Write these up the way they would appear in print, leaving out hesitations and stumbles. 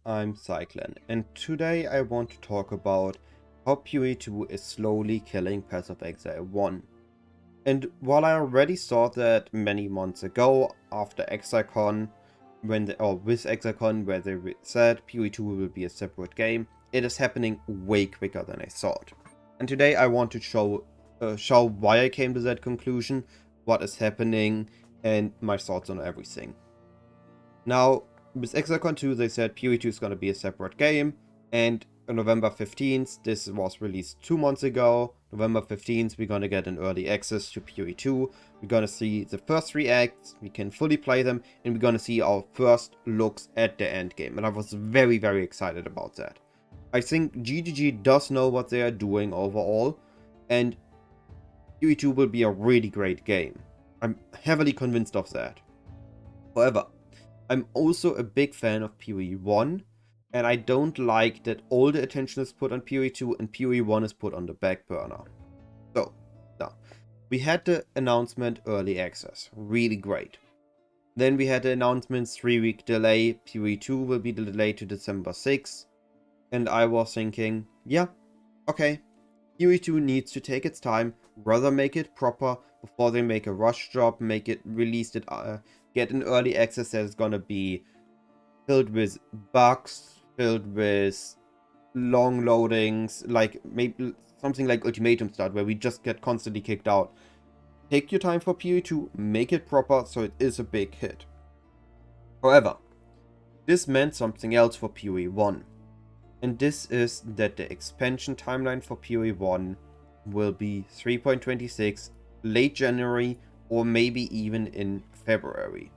I'm Cyclon, and today I want to talk about how PoE2 is slowly killing Path of Exile 1. And while I already saw that many months ago, after Cyclon, with Cyclon, where they said PoE2 will be a separate game, it is happening way quicker than I thought. And today I want to show why I came to that conclusion, what is happening, and my thoughts on everything. Now, with Cyclon 2, they said PoE2 is going to be a separate game, and on November 15th, this was released 2 months ago. November 15th, we're going to get an early access to PoE2. We're going to see the first 3 acts, we can fully play them, and we're going to see our first looks at the end game. And I was very, very excited about that. I think GGG does know what they are doing overall, and PoE2 will be a really great game. I'm heavily convinced of that. However, I'm also a big fan of PoE1, and I don't like that all the attention is put on PoE2 and PoE1 is put on the back burner. So, now, we had the announcement early access, really great. Then we had the announcement 3-week delay, PoE2 will be delayed to December 6th, and I was thinking, yeah, okay, PoE2 needs to take its time, rather make it proper before they make a rush job, make it released it, get an early access that is gonna be filled with bugs, filled with long loadings, like maybe something like Ultimatum Start, where we just get constantly kicked out. Take your time for PoE2, make it proper so it is a big hit. However, this meant something else for PoE1. And this is that the expansion timeline for PoE1 will be 3.26, late January, or maybe even in February.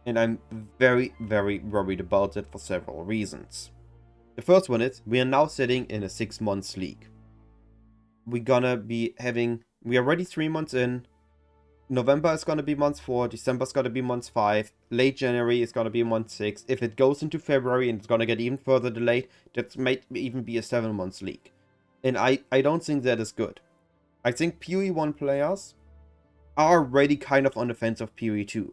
And I'm very, very worried about that for several reasons. The first one is, we are now sitting in a 6-month league. We are already 3 months in. November is gonna be month 4, December is gonna be month 5, late January is gonna be month 6. If it goes into February and it's gonna get even further delayed, that might even be a 7-month league. And I don't think that is good. I think PoE1 players are already kind of on the fence of PoE2.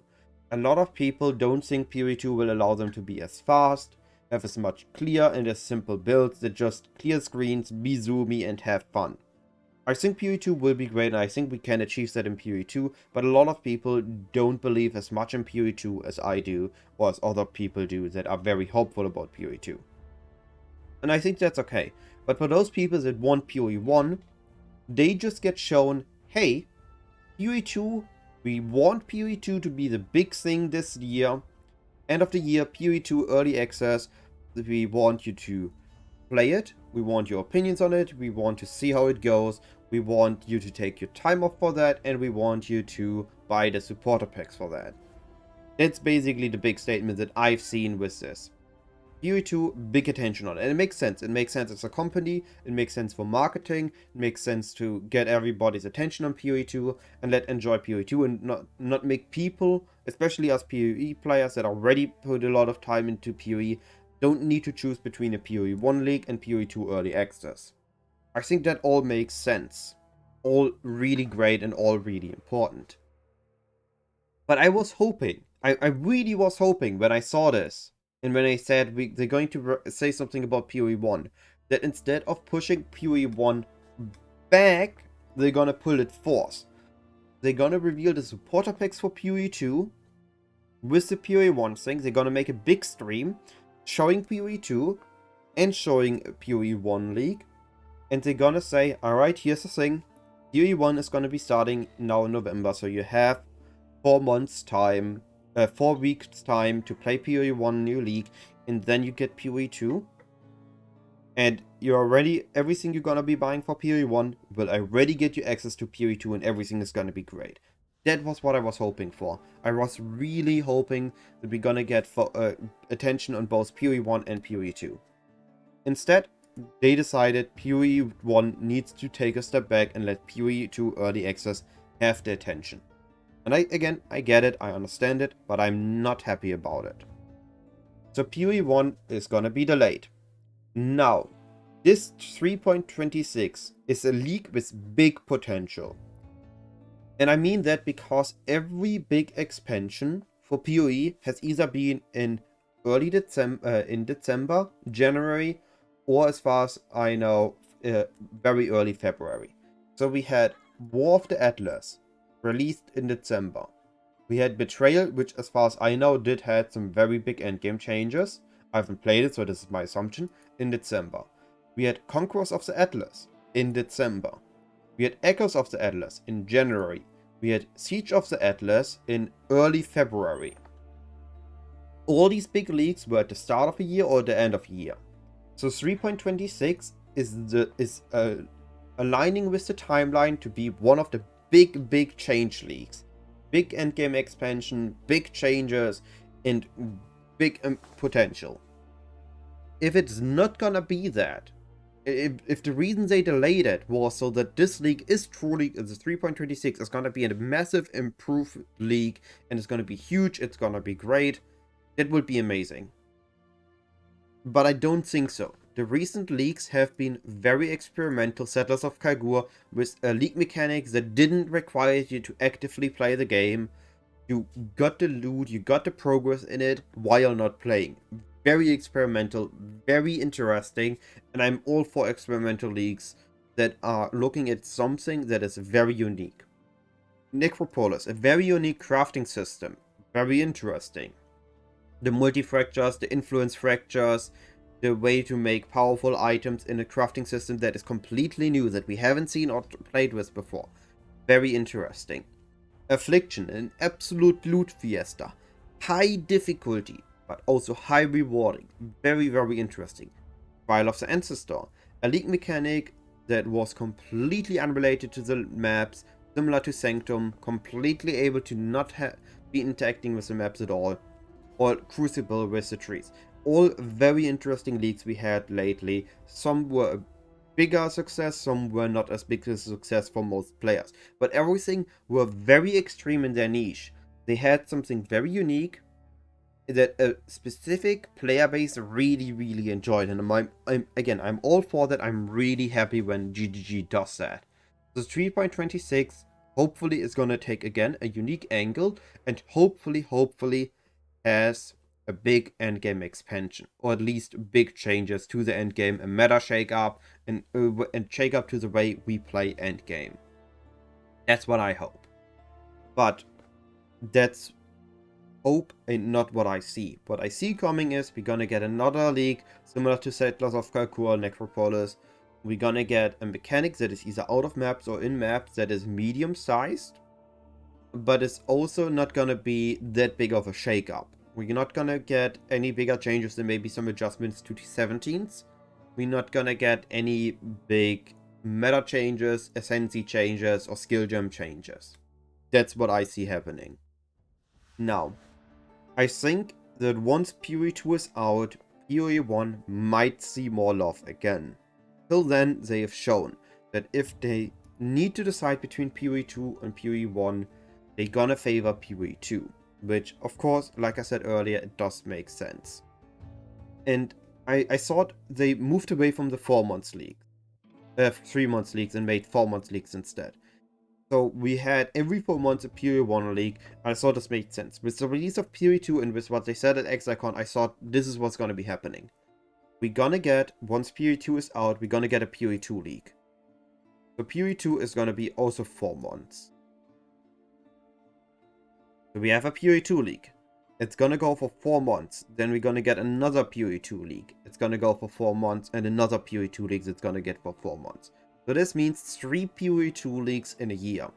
A lot of people don't think PoE2 will allow them to be as fast, have as much clear and as simple builds that just clear screens, be zoomy and have fun. I think PoE2 will be great and I think we can achieve that in PoE2, but a lot of people don't believe as much in PoE2 as I do, or as other people do that are very hopeful about PoE2. And I think that's okay. But for those people that want PoE1, they just get shown, hey, PoE2, we want PoE2 to be the big thing this year. End of the year, PoE2 early access. We want you to play it. We want your opinions on it. We want to see how it goes. We want you to take your time off for that. And we want you to buy the supporter packs for that. That's basically the big statement that I've seen with this. PoE2, big attention on it. And it makes sense. It makes sense as a company. It makes sense for marketing. It makes sense to get everybody's attention on PoE2 and let enjoy PoE2 and not make people, especially us PoE players that already put a lot of time into PoE, don't need to choose between a PoE1 league and PoE2 early access. I think that all makes sense. All really great and all really important. But I was hoping, I really was hoping when I saw this, and when I said they're going to say something about PoE1, that instead of pushing PoE1 back, they're gonna pull it forth. They're gonna reveal the supporter packs for PoE2 with the PoE1 thing. They're gonna make a big stream showing PoE2 and showing PoE1 League. And they're gonna say, alright, here's the thing. PoE1 is gonna be starting now in November, so you have 4 months time, 4 weeks time to play PoE1 new league, and then you get PoE2. And you're already, everything you're gonna be buying for PoE1 will already get you access to PoE2 and everything is gonna be great. That was what I was hoping for. I was really hoping that we're gonna get attention on both PoE1 and PoE2. Instead, they decided PoE1 needs to take a step back and let PoE2 early access have the attention. And I get it, I understand it, but I'm not happy about it. So PoE1 is gonna be delayed. Now, this 3.26 is a league with big potential. And I mean that because every big expansion for PoE has either been in early December, in December, January, or as far as I know, very early February. So we had War of the Atlas, released in December. We had Betrayal, which as far as I know did had some very big endgame changes. I haven't played it, so this is my assumption, in December. We had Conquerors of the Atlas in December. We had Echoes of the Atlas in January. We had Siege of the Atlas in early February. All these big leaks were at the start of a year or the end of a year. So 3.26 is aligning with the timeline to be one of the big change leaks. Big endgame expansion, big changes, and big potential. If it's not gonna be that, if the reason they delayed it was so that this league is truly, the 3.26 is gonna be a massive improved league, and it's gonna be huge, it's gonna be great, that would be amazing. But I don't think so. The recent leaks have been very experimental. Settlers of Kalgur with league mechanics that didn't require you to actively play the game. You got the loot, you got the progress in it while not playing. Very experimental, very interesting, and I'm all for experimental leagues that are looking at something that is very unique. Necropolis, a very unique crafting system, very interesting. The multi-fractures, the influence fractures, the way to make powerful items in a crafting system that is completely new, that we haven't seen or played with before. Very interesting. Affliction, an absolute loot fiesta. High difficulty, but also high rewarding. Very interesting. Trial of the Ancestor, a league mechanic that was completely unrelated to the maps, similar to Sanctum, completely able to not be interacting with the maps at all. Or Crucible with the trees. All very interesting leagues we had lately. Some were a bigger success, some were not as big a success for most players. But everything were very extreme in their niche. They had something very unique that a specific player base really enjoyed. And I'm all for that. I'm really happy when GGG does that. So 3.26 hopefully is gonna take again a unique angle, and hopefully has a big endgame expansion, or at least big changes to the endgame, a meta shake-up, and shake-up to the way we play endgame. That's what I hope. But that's hope and not what I see. What I see coming is we're gonna get another league similar to Settlers of Kalkur, Necropolis. We're gonna get a mechanic that is either out of maps or in maps that is medium-sized, but it's also not gonna be that big of a shake-up. We're not gonna get any bigger changes than maybe some adjustments to T17s. We're not gonna get any big meta changes, Ascendancy changes, or skill gem changes. That's what I see happening. Now, I think that once PoE2 is out, PoE1 might see more love again. Till then, they have shown that if they need to decide between PoE2 and PoE1, they're gonna favor PoE2. Which, of course, like I said earlier, it does make sense. And I thought they moved away from the 4 months league. 3 months leagues and made 4 months leagues instead. So we had every 4 months a PoE1 league, and I thought this made sense. With the release of PoE2 and with what they said at Cyclon, I thought this is what's gonna be happening. We're gonna get, once PoE2 is out, we're gonna get a PoE2 league. So PoE2 is gonna be also 4 months. So we have a PoE2 league. It's gonna go for 4 months. Then we're gonna get another PoE2 league. It's gonna go for 4 months, and another PoE2 league it's gonna get for 4 months. So this means 3 PoE2 leagues in a year.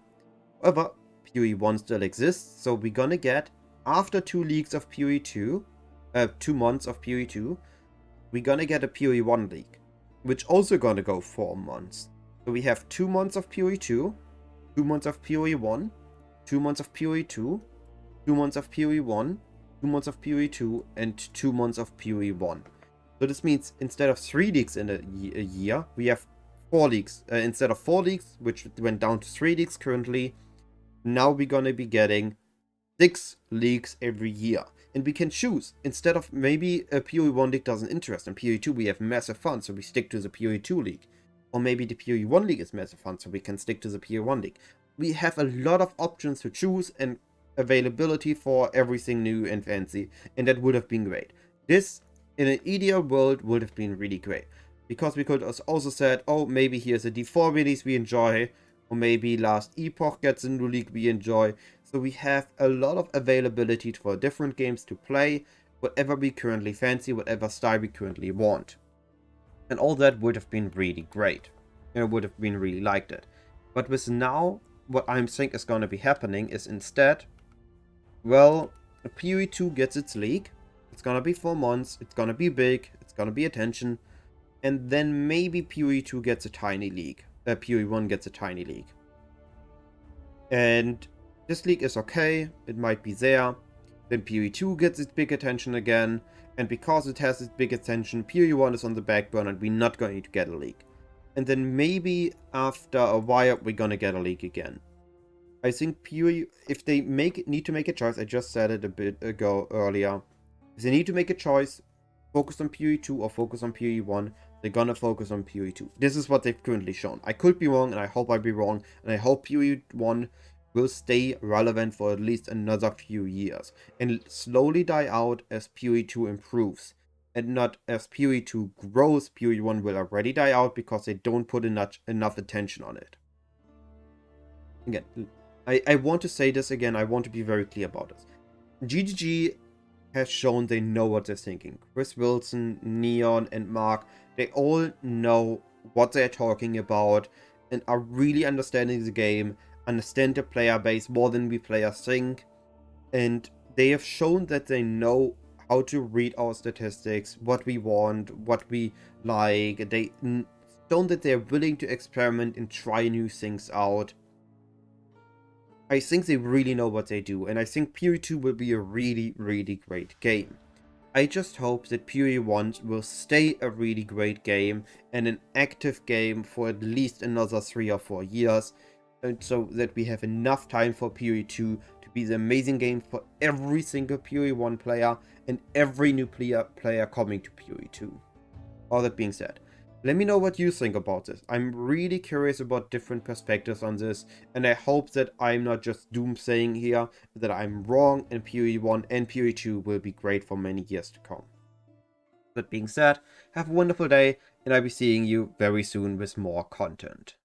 However, PoE1 still exists, so we're gonna get, after 2 leagues of PoE2, 2 months of PoE2, we're gonna get a PoE1 league, which also gonna go 4 months. So we have 2 months of PoE2, 2 months of PoE1, 2 months of PoE2, 2 months of PoE1, 2 months of PoE2, and 2 months of PoE1. So this means instead of 3 leagues in a year, we have 4 leagues. Instead of 4 leagues, which went down to 3 leagues currently, now we're gonna be getting 6 leagues every year. And we can choose. Instead of maybe a PoE1 league doesn't interest, in PoE2 we have massive fun, so we stick to the PoE2 league. Or maybe the PoE1 league is massive fun, so we can stick to the PoE1 league. We have a lot of options to choose and availability for everything new and fancy, and that would have been great. This, in an ideal world, would have been really great. Because we could also said, oh, maybe here's a D4 release we enjoy, or maybe Last Epoch gets a new league we enjoy. So we have a lot of availability for different games to play, whatever we currently fancy, whatever style we currently want. And all that would have been really great. And I would have been really liked it. But with now, what I'm think is going to be happening is instead, well, PoE2 gets its league. It's going to be 4 months. It's going to be big. It's going to be attention. And then maybe PoE2 gets a tiny league. PoE1 gets a tiny league. And this league is okay. It might be there. Then PoE2 gets its big attention again. And because it has its big attention, PoE1 is on the back burner and we're not going to get a league. And then maybe after a while, we're gonna get a league again. I think PoE, if they need to make a choice, I just said it a bit ago earlier. If they need to make a choice, focus on PoE2 or focus on PoE1, they're gonna focus on PoE2. This is what they've currently shown. I could be wrong, and I hope I'll be wrong, and I hope PoE1 will stay relevant for at least another few years, and slowly die out as PoE2 improves. And not as PoE2 grows, PoE1 will already die out because they don't put enough attention on it. Again, I want to say this again, I want to be very clear about this. GGG has shown they know what they're thinking. Chris Wilson, Neon, and Mark, they all know what they're talking about and are really understanding the game, understand the player base more than we players think, and they have shown that they know how to read our statistics, what we want, what we like. They shown that they're willing to experiment and try new things out. I think they really know what they do, and I think PoE2 will be a really, really great game. I just hope that PoE1 will stay a really great game and an active game for at least another 3 or 4 years, and so that we have enough time for PoE2 to be the amazing game for every single PoE1 player and every new player coming to PoE2. All that being said, let me know what you think about this. I'm really curious about different perspectives on this, and I hope that I'm not just doomsaying here, that I'm wrong and PoE1 and PoE2 will be great for many years to come. That being said, have a wonderful day, and I'll be seeing you very soon with more content.